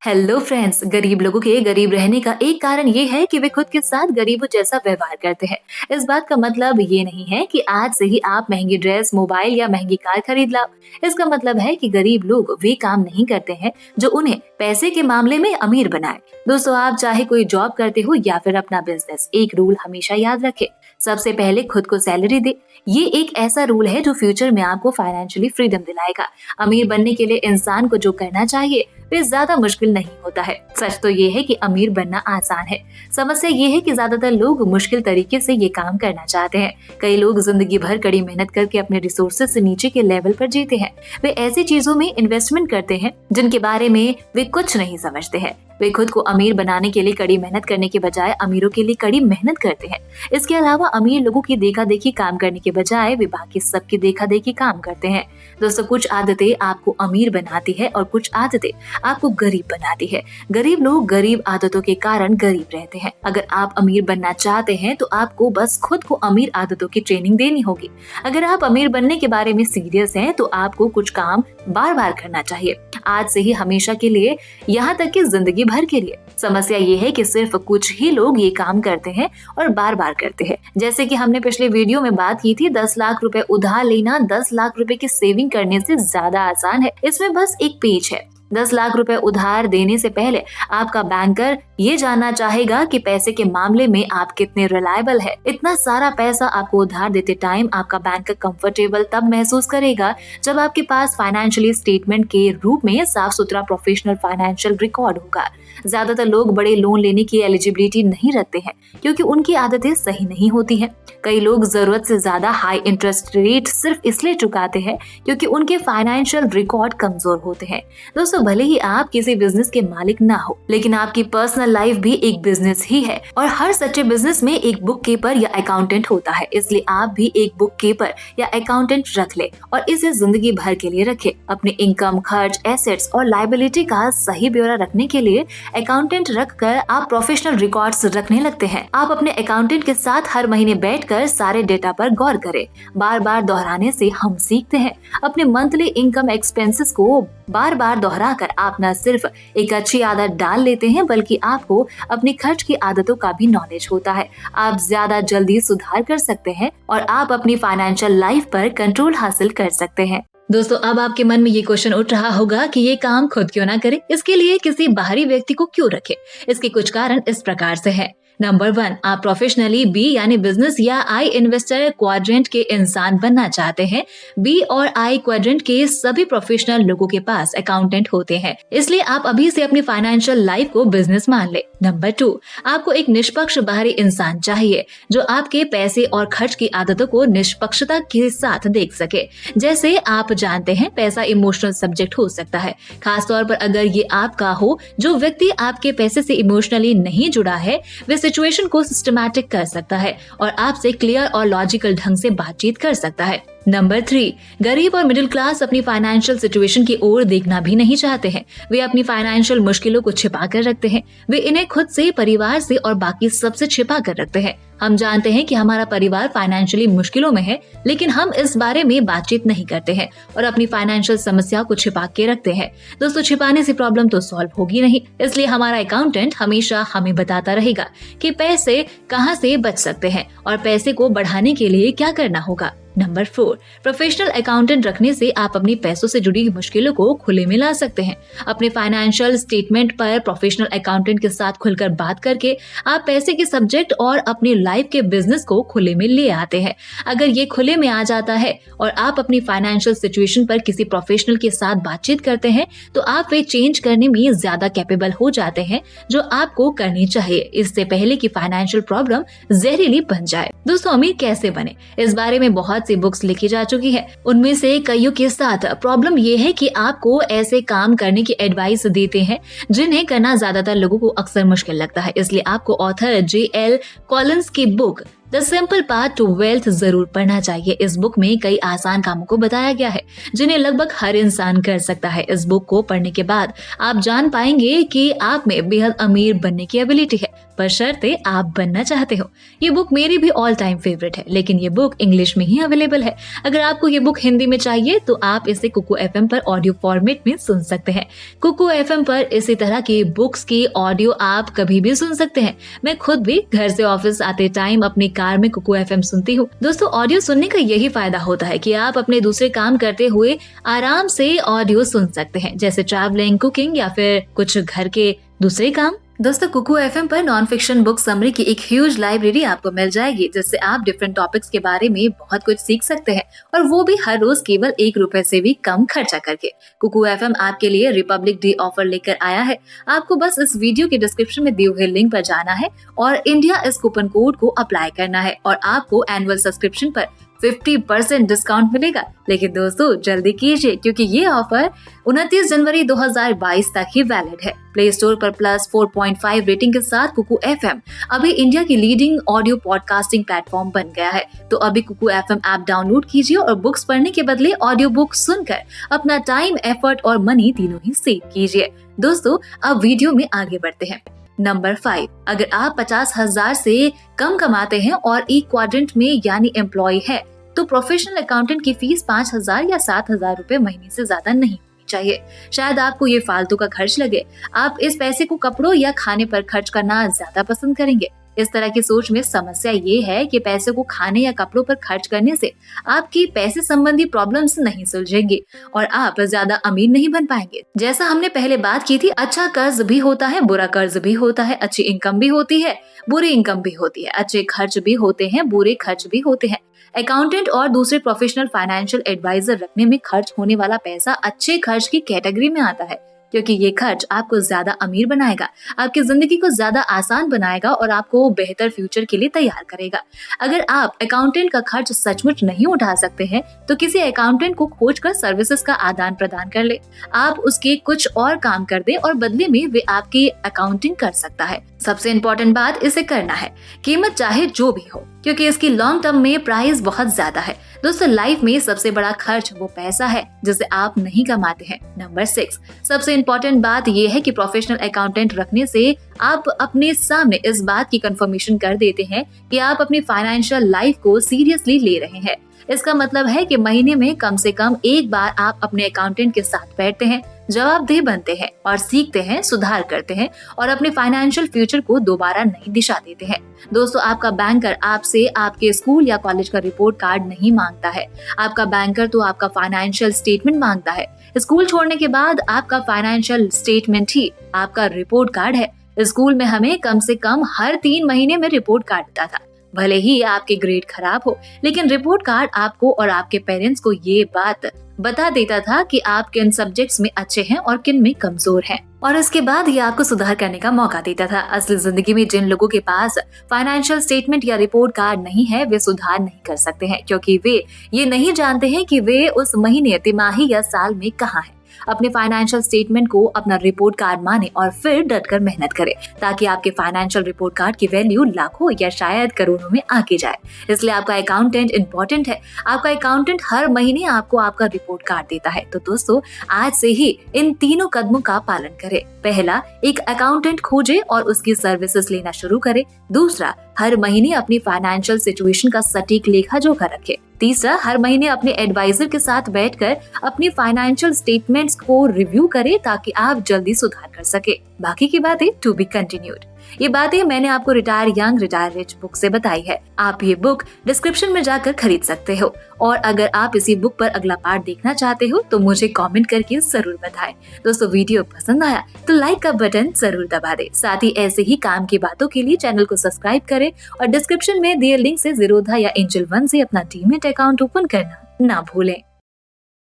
Hello friends, गरीब लोगों के गरीब रहने का एक कारण ये है कि वे खुद के साथ गरीबों जैसा व्यवहार करते हैं। इस बात का मतलब ये नहीं है कि आज से ही आप महंगी ड्रेस, मोबाइल या महंगी कार खरीद लाओ। इसका मतलब है कि गरीब लोग वे काम नहीं करते हैं जो उन्हें पैसे के मामले में अमीर बनाए। दोस्तों, आप चाहे कोई जॉब करते हो या फिर अपना बिजनेस, एक रूल हमेशा याद रखें। सबसे पहले खुद को सैलरी दे। ये एक ऐसा रूल है जो फ्यूचर में आपको फाइनेंशियली फ्रीडम दिलाएगा। अमीर बनने के लिए इंसान को जो करना चाहिए वे ज्यादा मुश्किल नहीं होता है। सच तो ये है कि अमीर बनना आसान है। समस्या ये है कि ज्यादातर लोग मुश्किल तरीके से ये काम करना चाहते हैं। कई लोग जिंदगी भर कड़ी मेहनत करके अपने रिसोर्सेज से नीचे के लेवल पर जीते हैं। वे ऐसी चीजों में इन्वेस्टमेंट करते हैं जिनके बारे में वे कुछ नहीं समझते हैं। वे खुद को अमीर बनाने के लिए कड़ी मेहनत करने के बजाय अमीरों के लिए कड़ी मेहनत करते हैं। इसके अलावा अमीर लोगों की देखा देखी काम करने के बजाय वे बाकी सबकी देखा देखी काम करते हैं। दोस्तों, कुछ आदतें आपको अमीर बनाती है और कुछ आदतें आपको गरीब बनाती है। गरीब लोग गरीब आदतों के कारण गरीब रहते हैं। अगर आप अमीर बनना चाहते हैं तो आपको बस खुद को अमीर आदतों की ट्रेनिंग देनी होगी। अगर आप अमीर बनने के बारे में सीरियस हैं तो आपको कुछ काम बार बार करना चाहिए, आज से ही, हमेशा के लिए, यहाँ तक कि जिंदगी भर के लिए। समस्या ये है कि सिर्फ कुछ ही लोग ये काम करते हैं और बार बार करते हैं। जैसे कि हमने पिछले वीडियो में बात की थी, 10 लाख रुपए उधार लेना 10 लाख रुपए की सेविंग करने से ज्यादा आसान है। इसमें बस एक पेज है। 10 लाख रुपए उधार देने से पहले आपका बैंकर ये जानना चाहेगा कि पैसे के मामले में आप कितने रिलायबल है। इतना सारा पैसा आपको उधार देते टाइम आपका बैंकर कंफर्टेबल तब महसूस करेगा जब आपके पास फाइनेंशियली स्टेटमेंट के रूप में साफ सुथरा प्रोफेशनल फाइनेंशियल रिकॉर्ड होगा। ज्यादातर लोग बड़े लोन लेने की एलिजिबिलिटी नहीं रखते हैं क्योंकि उनकी आदतें सही नहीं होती हैं। कई लोग जरूरत से ज्यादा हाई इंटरेस्ट रेट सिर्फ इसलिए चुकाते हैं क्योंकि उनके फाइनेंशियल रिकॉर्ड कमजोर होते हैं। दोस्तों, भले ही आप किसी बिजनेस के मालिक ना हो, लेकिन आपकी पर्सनल लाइफ भी एक बिजनेस ही है और हर सच्चे बिजनेस में एक बुक कीपर या अकाउंटेंट होता है। इसलिए आप भी एक बुक कीपर या अकाउंटेंट रख ले और इसे जिंदगी भर के लिए रखे। अपने इनकम, खर्च, एसेट्स और लायबिलिटी का सही ब्यौरा रखने के लिए अकाउंटेंट रखकर आप प्रोफेशनल रिकॉर्ड्स रखने लगते हैं। आप अपने अकाउंटेंट के साथ हर महीने बैठकर सारे डेटा पर गौर करें। बार बार दोहराने से हम सीखते हैं। अपने मंथली इनकम एक्सपेंसेस को बार बार दोहराकर आप न सिर्फ एक अच्छी आदत डाल लेते हैं बल्कि आपको अपने खर्च की आदतों का भी नॉलेज होता है। आप ज्यादा जल्दी सुधार कर सकते हैं और आप अपनी फाइनेंशियल लाइफ पर कंट्रोल हासिल कर सकते हैं। दोस्तों, अब आपके मन में ये क्वेश्चन उठ रहा होगा कि ये काम खुद क्यों ना करे, इसके लिए किसी बाहरी व्यक्ति को क्यों रखे। इसके कुछ कारण इस प्रकार से हैं। नंबर 1, आप प्रोफेशनली बी यानी बिजनेस या आई इन्वेस्टर क्वाड्रेंट के इंसान बनना चाहते हैं। बी और आई क्वाड्रेंट के सभी प्रोफेशनल लोगों के पास अकाउंटेंट होते हैं, इसलिए आप अभी से अपनी फाइनेंशियल लाइफ को बिजनेस मान ले। नंबर 2, आपको एक निष्पक्ष बाहरी इंसान चाहिए जो आपके पैसे और खर्च की आदतों को निष्पक्षता के साथ देख सके। जैसे आप जानते हैं, पैसा इमोशनल सब्जेक्ट हो सकता है, खासतौर पर अगर ये आपका हो। जो व्यक्ति आपके पैसे से इमोशनली नहीं जुड़ा है वे सिचुएशन को सिस्टमैटिक कर सकता है और आपसे क्लियर और लॉजिकल ढंग से बातचीत कर सकता है। नंबर 3, गरीब और मिडिल क्लास अपनी फाइनेंशियल सिचुएशन की ओर देखना भी नहीं चाहते हैं। वे अपनी फाइनेंशियल मुश्किलों को छिपा कर रखते हैं। वे इन्हें खुद से, परिवार से और बाकी सबसे छिपा कर रखते हैं। हम जानते हैं कि हमारा परिवार फाइनेंशियली मुश्किलों में है, लेकिन हम इस बारे में बातचीत नहीं करते हैं और अपनी फाइनेंशियल समस्या को छिपा के रखते हैं। दोस्तों, छिपाने से प्रॉब्लम तो सॉल्व होगी नहीं, इसलिए हमारा अकाउंटेंट हमेशा हमें बताता रहेगा कि पैसे कहाँ से बच सकते हैं और पैसे को बढ़ाने के लिए क्या करना होगा। नंबर 4, प्रोफेशनल अकाउंटेंट रखने से आप अपनी पैसों से जुड़ी मुश्किलों को खुले में ला सकते हैं। अपने फाइनेंशियल स्टेटमेंट पर प्रोफेशनल अकाउंटेंट के साथ खुलकर बात करके आप पैसे के सब्जेक्ट और अपनी लाइफ के बिजनेस को खुले में ले आते हैं। अगर ये खुले में आ जाता है और आप अपनी फाइनेंशियल सिचुएशन पर किसी प्रोफेशनल के साथ बातचीत करते हैं तो आप वे चेंज करने में ज्यादा कैपेबल हो जाते हैं जो आपको करनी चाहिए, इससे पहले कि फाइनेंशियल प्रॉब्लम जहरीली बन जाए। दोस्तों, अमीर कैसे बने, इस बारे में बहुत सी बुक्स लिखी जा चुकी है। उनमें से कईयों के साथ प्रॉब्लम ये है कि आपको ऐसे काम करने की एडवाइस देते हैं जिन्हें करना ज्यादातर लोगों को अक्सर मुश्किल लगता है। इसलिए आपको ऑथर J.L. कॉलिंस की book the simple path to wealth जरूर पढ़ना चाहिए। इस बुक में कई आसान कामों को बताया गया है जिन्हें लगभग हर इंसान कर सकता है। इस बुक को पढ़ने के बाद आप जान पाएंगे कि आप में बेहद अमीर बनने की एबिलिटी है। बशर्ते आप बनना चाहते हो। ये बुक मेरी भी ऑल टाइम फेवरेट है, लेकिन ये बुक इंग्लिश में ही अवेलेबल है। अगर आपको ये बुक हिंदी में चाहिए तो आप इसे कुकू एफएम पर ऑडियो फॉर्मेट में सुन सकते हैं। कुकू एफएम पर इसी तरह की बुक्स की ऑडियो आप कभी भी सुन सकते हैं। मैं खुद भी घर से ऑफिस आते टाइम अपनी कार में कुकू एफएम सुनती हूँ। दोस्तों, ऑडियो सुनने का यही फायदा होता है कि आप अपने दूसरे काम करते हुए आराम से ऑडियो सुन सकते हैं, जैसे ट्रैवलिंग, कुकिंग या फिर कुछ घर के दूसरे काम। दोस्तों, कुकू एफएम पर नॉन फिक्शन बुक समरी की एक ह्यूज लाइब्रेरी आपको मिल जाएगी, जिससे आप डिफरेंट टॉपिक्स के बारे में बहुत कुछ सीख सकते हैं, और वो भी हर रोज केवल ₹1 से भी कम खर्चा करके। कुकू एफएम आपके लिए रिपब्लिक डे ऑफर लेकर आया है। आपको बस इस वीडियो के डिस्क्रिप्शन में दिए हुए लिंक पर जाना है और इंडिया इस कूपन कोड को अप्लाई करना है और आपको एनुअल सब्सक्रिप्शन पर 50% डिस्काउंट मिलेगा। लेकिन दोस्तों, जल्दी कीजिए, क्योंकि ये ऑफर 29 जनवरी 2022 तक ही वैलिड है। प्ले स्टोर पर +4.5 रेटिंग के साथ कुकू एफएम अभी इंडिया की लीडिंग ऑडियो पॉडकास्टिंग प्लेटफॉर्म बन गया है। तो अभी कुकू एफएम ऐप डाउनलोड कीजिए और बुक्स पढ़ने के बदले ऑडियो बुक सुनकर अपना टाइम, एफर्ट और मनी तीनों ही सेव कीजिए। दोस्तों, अब वीडियो में आगे बढ़ते हैं। नंबर 5, अगर आप 50,000 से कम कमाते हैं और ई क्वाड्रेंट में यानी एम्प्लॉय है, तो प्रोफेशनल अकाउंटेंट की फीस 5,000 या 7,000 रुपए महीने से ज्यादा नहीं होनी चाहिए। शायद आपको ये फालतू का खर्च लगे। आप इस पैसे को कपड़ों या खाने पर खर्च करना ज्यादा पसंद करेंगे। इस तरह की सोच में समस्या ये है कि पैसे को खाने या कपड़ों पर खर्च करने से आपकी पैसे संबंधी प्रॉब्लम्स नहीं सुलझेंगी और आप ज्यादा अमीर नहीं बन पाएंगे। जैसा हमने पहले बात की थी, अच्छा कर्ज भी होता है, बुरा कर्ज भी होता है, अच्छी इनकम भी होती है, बुरी इनकम भी होती है, अच्छे खर्च भी होते हैं, बुरे खर्च भी होते हैं। अकाउंटेंट और दूसरे प्रोफेशनल फाइनेंशियल एडवाइजर रखने में खर्च होने वाला पैसा अच्छे खर्च की कैटेगरी में आता है, क्योंकि ये खर्च आपको ज्यादा अमीर बनाएगा, आपकी जिंदगी को ज्यादा आसान बनाएगा और आपको बेहतर फ्यूचर के लिए तैयार करेगा। अगर आप अकाउंटेंट का खर्च सचमुच नहीं उठा सकते हैं, तो किसी अकाउंटेंट को खोजकर सर्विसेज का आदान प्रदान कर ले। आप उसके कुछ और काम कर दे और बदले में वे आपकी अकाउंटिंग कर सकता है। सबसे इम्पोर्टेंट बात, इसे करना है, कीमत चाहे जो भी हो, क्योंकि इसकी लॉन्ग टर्म में प्राइस बहुत ज्यादा है। दोस्तों, लाइफ में सबसे बड़ा खर्च वो पैसा है जिसे आप नहीं कमाते हैं। नंबर 6, सबसे इम्पोर्टेंट बात यह है कि प्रोफेशनल अकाउंटेंट रखने से आप अपने सामने इस बात की कंफर्मेशन कर देते हैं कि आप अपनी फाइनेंशियल लाइफ को सीरियसली ले रहे हैं। इसका मतलब है कि महीने में कम से कम एक बार आप अपने अकाउंटेंट के साथ बैठते हैं, जवाबदेह बनते हैं और सीखते हैं, सुधार करते हैं और अपने फाइनेंशियल फ्यूचर को दोबारा नई दिशा देते हैं। दोस्तों, आपका बैंकर आपसे आपके स्कूल या कॉलेज का रिपोर्ट कार्ड नहीं मांगता है। आपका बैंकर तो आपका फाइनेंशियल स्टेटमेंट मांगता है। स्कूल छोड़ने के बाद आपका फाइनेंशियल स्टेटमेंट ही आपका रिपोर्ट कार्ड है। स्कूल में हमें कम से कम हर 3 महीने में रिपोर्ट कार्ड मिलता था। भले ही आपके ग्रेड खराब हो, लेकिन रिपोर्ट कार्ड आपको और आपके पेरेंट्स को ये बात बता देता था कि आप किन सब्जेक्ट्स में अच्छे हैं और किन में कमजोर हैं, और इसके बाद ये आपको सुधार करने का मौका देता था। असली जिंदगी में जिन लोगों के पास फाइनेंशियल स्टेटमेंट या रिपोर्ट कार्ड नहीं है, वे सुधार नहीं कर सकते हैं, क्योंकि वे ये नहीं जानते हैं कि वे उस महीने, तिमाही या साल में कहाँ हैं। अपने फाइनेंशियल स्टेटमेंट को अपना रिपोर्ट कार्ड माने और फिर डटकर मेहनत करें, ताकि आपके फाइनेंशियल रिपोर्ट कार्ड की वैल्यू लाखों या शायद करोड़ों में आगे जाए। इसलिए आपका अकाउंटेंट इम्पोर्टेंट है। आपका अकाउंटेंट हर महीने आपको आपका रिपोर्ट कार्ड देता है। तो दोस्तों, आज से ही इन तीनों कदमों का पालन करें। पहला, एक अकाउंटेंट खोजे और उसकी सर्विसेज लेना शुरू करें। दूसरा, हर महीने अपनी फाइनेंशियल सिचुएशन का सटीक लेखा जोखा रखें। तीसरा, हर महीने अपने एडवाइजर के साथ बैठकर अपनी फाइनेंशियल स्टेटमेंट्स को रिव्यू करें, ताकि आप जल्दी सुधार कर सके। बाकी की बातें टू बी कंटिन्यूड। ये बातें मैंने आपको retire young retire rich book से बताई है। आप ये बुक डिस्क्रिप्शन में जाकर खरीद सकते हो, और अगर आप इसी बुक पर अगला पार्ट देखना चाहते हो तो मुझे कमेंट करके जरूर बताएं। दोस्तों, वीडियो पसंद आया तो लाइक का बटन जरूर दबा दें। साथ ही ऐसे ही काम की बातों के लिए चैनल को सब्सक्राइब करें और डिस्क्रिप्शन में दिए लिंक से ज़ीरोधा या एंजल वन से अपना डीमैट अकाउंट ओपन करना ना भूलें।